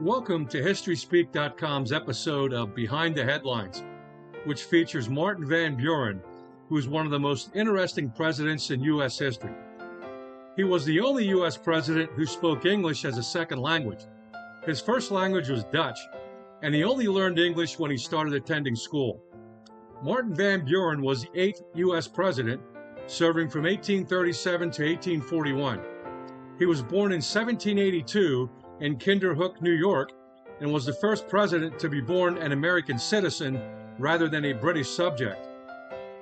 Welcome to HistorySpeak.com's episode of Behind the Headlines, which features Martin van Buren, who is one of the most interesting presidents in U.S. history. He was the only U.S. president who spoke English as a second language. His first language was Dutch, and he only learned English when he started attending school. Martin van Buren was the 8th U.S. president, serving from 1837 to 1841. He was born in 1782 in Kinderhook, New York, and was the first president to be born an American citizen rather than a British subject.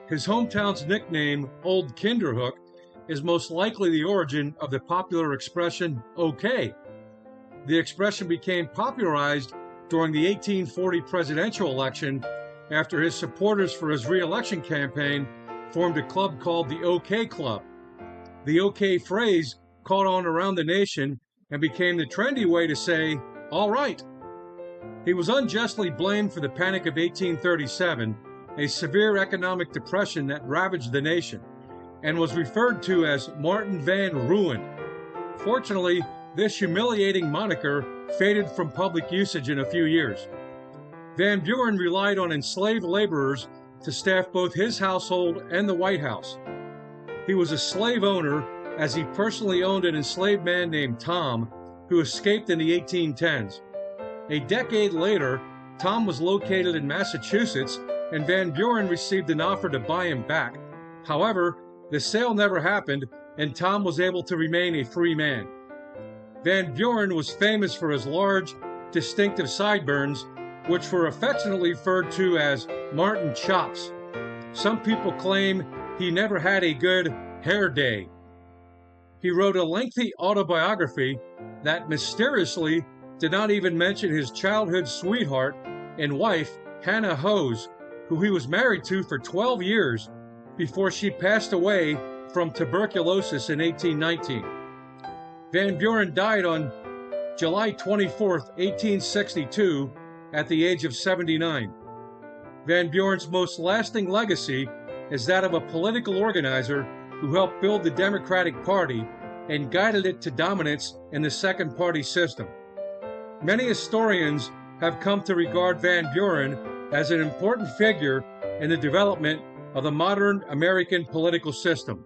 His hometown's nickname, Old Kinderhook, is most likely the origin of the popular expression, okay. The expression became popularized during the 1840 presidential election after his supporters for his re-election campaign formed a club called the OK Club. The OK phrase caught on around the nation and became the trendy way to say, all right. He was unjustly blamed for the Panic of 1837, a severe economic depression that ravaged the nation, and was referred to as Martin Van Ruin. Fortunately, this humiliating moniker faded from public usage in a few years. Van Buren relied on enslaved laborers to staff both his household and the White House. He was a slave owner, as he personally owned an enslaved man named Tom, who escaped in the 1810s. A decade later, Tom was located in Massachusetts, and Van Buren received an offer to buy him back. However, the sale never happened, and Tom was able to remain a free man. Van Buren was famous for his large, distinctive sideburns, which were affectionately referred to as Martin chops. Some people claim he never had a good hair day. He wrote a lengthy autobiography that mysteriously did not even mention his childhood sweetheart and wife, Hannah Hose, who he was married to for 12 years before she passed away from tuberculosis in 1819. Van Buren died on July 24, 1862, at the age of 79. Van Buren's most lasting legacy is that of a political organizer who helped build the Democratic Party and guided it to dominance in the second party system. Many historians have come to regard Van Buren as an important figure in the development of the modern American political system.